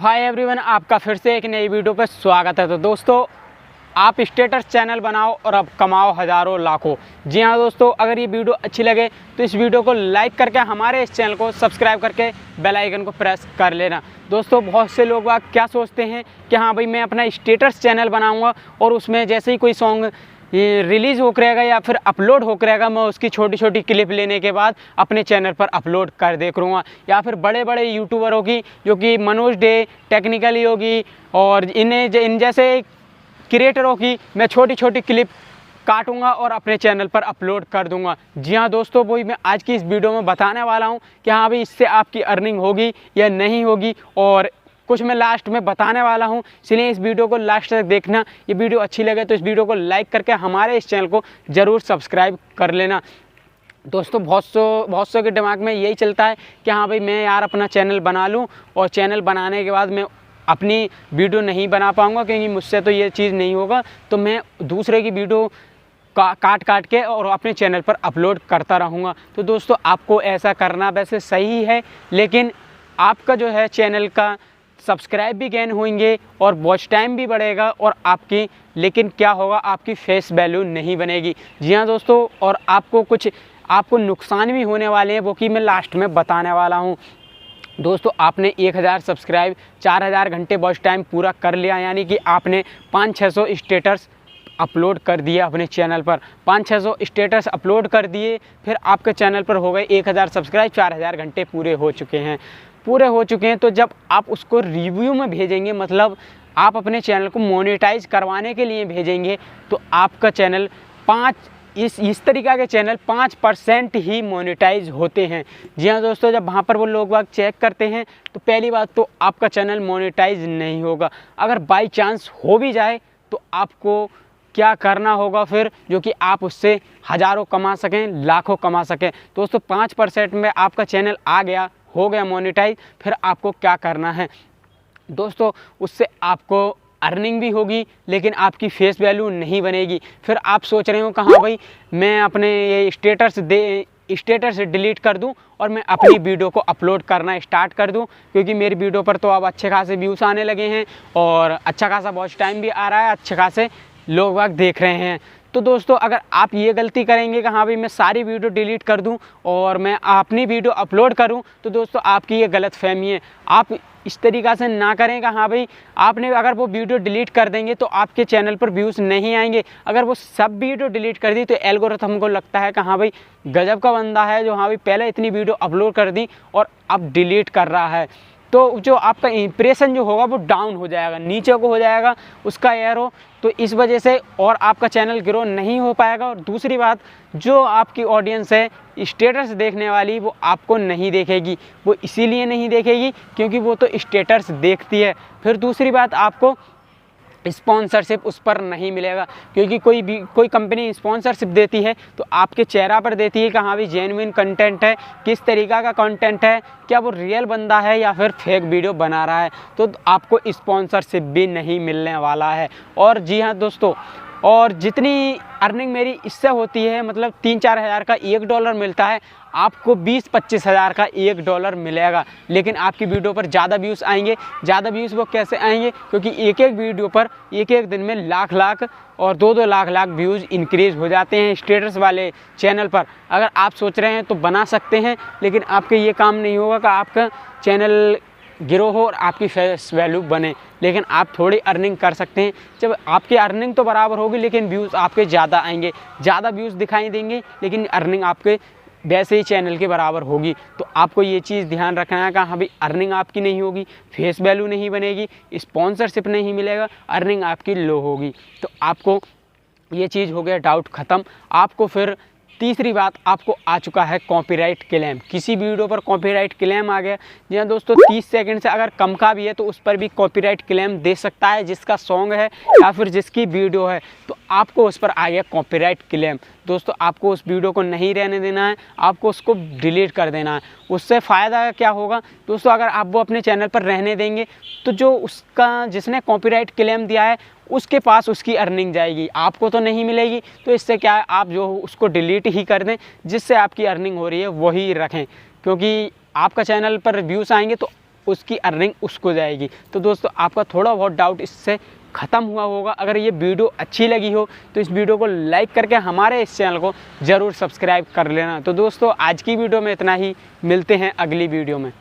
Hi everyone, आपका फिर से एक नई वीडियो पर स्वागत है। तो दोस्तों, आप स्टेटस चैनल बनाओ और अब कमाओ हज़ारों लाखों। जी हाँ दोस्तों, अगर ये वीडियो अच्छी लगे तो इस वीडियो को लाइक करके हमारे इस चैनल को सब्सक्राइब करके बेल आइकन को प्रेस कर लेना। दोस्तों, बहुत से लोग क्या सोचते हैं कि हाँ भाई मैं अपना स्टेटस चैनल बनाऊँगा और उसमें जैसे ही कोई सॉन्ग ये रिलीज़ हो करेगा या फिर अपलोड हो करेगा, मैं उसकी छोटी छोटी क्लिप लेने के बाद अपने चैनल पर अपलोड कर दे करूँगा। या फिर बड़े बड़े यूट्यूबरों की, जो कि मनोज डे टेक्निकली होगी और इन जैसे क्रिएटरों की मैं छोटी छोटी क्लिप काटूंगा और अपने चैनल पर अपलोड कर दूंगा। जी हाँ दोस्तों, वही मैं आज की इस वीडियो में बताने वाला हूँ कि हाँ भाई इससे आपकी अर्निंग होगी या नहीं होगी, और कुछ मैं लास्ट में बताने वाला हूँ, इसलिए इस वीडियो को लास्ट तक देखना। ये वीडियो अच्छी लगे तो इस वीडियो को लाइक करके हमारे इस चैनल को ज़रूर सब्सक्राइब कर लेना। दोस्तों, बहुत सौ के दिमाग में यही चलता है कि हाँ भाई मैं यार अपना चैनल बना लूँ और चैनल बनाने के बाद मैं अपनी वीडियो नहीं बना पाऊँगा, क्योंकि मुझसे तो ये चीज़ नहीं होगा, तो मैं दूसरे की वीडियो काट के और अपने चैनल पर अपलोड करता रहूँगा। तो दोस्तों, आपको ऐसा करना वैसे सही है, लेकिन आपका जो है चैनल का सब्सक्राइब भी गेन होंगे और वॉच टाइम भी बढ़ेगा और आपकी, लेकिन क्या होगा, आपकी फेस वैल्यू नहीं बनेगी। जी हाँ दोस्तों, और आपको नुकसान भी होने वाले हैं, वो कि मैं लास्ट में बताने वाला हूँ। दोस्तों, आपने 1000 सब्सक्राइब 4000 घंटे वॉच टाइम पूरा कर लिया, यानी कि आपने 500-600 स्टेटस अपलोड कर दिया अपने चैनल पर। 500-600 स्टेटस अपलोड कर दिए, फिर आपके चैनल पर हो गए 1000 सब्सक्राइब, 4000 घंटे पूरे हो चुके हैं। तो जब आप उसको रिव्यू में भेजेंगे, मतलब आप अपने चैनल को मोनेटाइज करवाने के लिए भेजेंगे, तो आपका चैनल इस तरीक़ा के चैनल 5% ही मोनेटाइज होते हैं। जी हाँ दोस्तों, जब वहाँ पर वो लोग चेक करते हैं तो पहली बात तो आपका चैनल मोनेटाइज नहीं होगा। अगर बाई चांस हो भी जाए तो आपको क्या करना होगा फिर, जो कि आप उससे हज़ारों कमा सकें, लाखों कमा सकें। दोस्तों, 5% में आपका चैनल हो गया मोनेटाइज, फिर आपको क्या करना है दोस्तों, उससे आपको अर्निंग भी होगी, लेकिन आपकी फेस वैल्यू नहीं बनेगी। फिर आप सोच रहे हो कि हाँ भाई मैं अपने ये स्टेटस डिलीट कर दूं और मैं अपनी वीडियो को अपलोड करना स्टार्ट कर दूं, क्योंकि मेरी वीडियो पर तो अब अच्छे खासे व्यूज़ आने लगे हैं और अच्छा खासा वॉच टाइम भी आ रहा है, अच्छे खासे लोग देख रहे हैं। तो दोस्तों, अगर आप ये गलती करेंगे कि हाँ भाई मैं सारी वीडियो डिलीट कर दूं और मैं अपनी वीडियो अपलोड करूं, तो दोस्तों आपकी ये गलत फहमी है। आप इस तरीक़ा से ना करें कि हाँ भाई आपने अगर वो वीडियो डिलीट कर देंगे तो आपके चैनल पर व्यूज़ नहीं आएंगे। अगर वो सब वीडियो डिलीट कर दी तो एल्गोरिथम को लगता है कि हाँ भाई गजब का बंदा है, जो हाँ भाई पहले इतनी वीडियो अपलोड कर दी और अब डिलीट कर रहा है। तो जो आपका इंप्रेशन जो होगा वो डाउन हो जाएगा, नीचे को हो जाएगा उसका एरो, तो इस वजह से और आपका चैनल ग्रो नहीं हो पाएगा। और दूसरी बात, जो आपकी ऑडियंस है स्टेटस देखने वाली, वो आपको नहीं देखेगी। वो इसीलिए नहीं देखेगी क्योंकि वो तो स्टेटस देखती है। फिर दूसरी बात, आपको स्पॉन्सरशिप उस पर नहीं मिलेगा, क्योंकि कोई कंपनी स्पॉन्सरशिप देती है तो आपके चेहरा पर देती है कि हाँ भाई जेन्युइन कंटेंट है, किस तरीक़ा का कंटेंट है, क्या वो रियल बंदा है या फिर फेक वीडियो बना रहा है, तो आपको स्पॉन्सरशिप भी नहीं मिलने वाला है। और जी हाँ दोस्तों, और जितनी अर्निंग मेरी इससे होती है, मतलब 3-4 हज़ार का $1 मिलता है, आपको 20-25 हज़ार का $1 मिलेगा। लेकिन आपकी वीडियो पर ज़्यादा व्यूज़ आएंगे। ज़्यादा व्यूज़ वो कैसे आएंगे, क्योंकि एक वीडियो पर एक दिन में लाख और 2-2 लाख व्यूज़ इंक्रीज़ हो जाते हैं स्टेटस वाले चैनल पर। अगर आप सोच रहे हैं तो बना सकते हैं, लेकिन आपके ये काम नहीं होगा कि आपका चैनल गिरो हो और आपकी फेस वैल्यू बने। लेकिन आप थोड़ी अर्निंग कर सकते हैं। जब आपकी अर्निंग तो बराबर होगी, लेकिन व्यूज़ आपके ज़्यादा आएंगे, ज़्यादा व्यूज़ दिखाई देंगे, लेकिन अर्निंग आपके वैसे ही चैनल के बराबर होगी। तो आपको ये चीज़ ध्यान रखना है कि हाँ भाई अर्निंग आपकी नहीं होगी, फेस वैल्यू नहीं बनेगी, स्पॉन्सरशिप नहीं मिलेगा, अर्निंग आपकी लो होगी। तो आपको ये चीज़ हो गया डाउट ख़त्म। आपको फिर तीसरी बात, आपको आ चुका है कॉपीराइट क्लेम। किसी वीडियो पर कॉपीराइट क्लेम आ गया, जी हाँ दोस्तों, 30 सेकंड से अगर कम का भी है तो उस पर भी कॉपीराइट क्लेम दे सकता है, जिसका सॉन्ग है या फिर जिसकी वीडियो है, तो आपको उस पर आ गया कॉपीराइट क्लेम। दोस्तों, आपको उस वीडियो को नहीं रहने देना है, आपको उसको डिलीट कर देना है। उससे फ़ायदा क्या होगा दोस्तों, अगर आप वो अपने चैनल पर रहने देंगे तो जो जिसने कॉपीराइट क्लेम दिया है उसके पास उसकी अर्निंग जाएगी, आपको तो नहीं मिलेगी। तो इससे क्या है, आप जो उसको डिलीट ही कर दें, जिससे आपकी अर्निंग हो रही है वही रखें, क्योंकि आपका चैनल पर व्यूज़ आएंगे तो उसकी अर्निंग उसको जाएगी। तो दोस्तों आपका थोड़ा बहुत डाउट इससे ख़त्म हुआ होगा। अगर ये वीडियो अच्छी लगी हो तो इस वीडियो को लाइक करके हमारे इस चैनल को ज़रूर सब्सक्राइब कर लेना। तो दोस्तों आज की वीडियो में इतना ही, मिलते हैं अगली वीडियो में।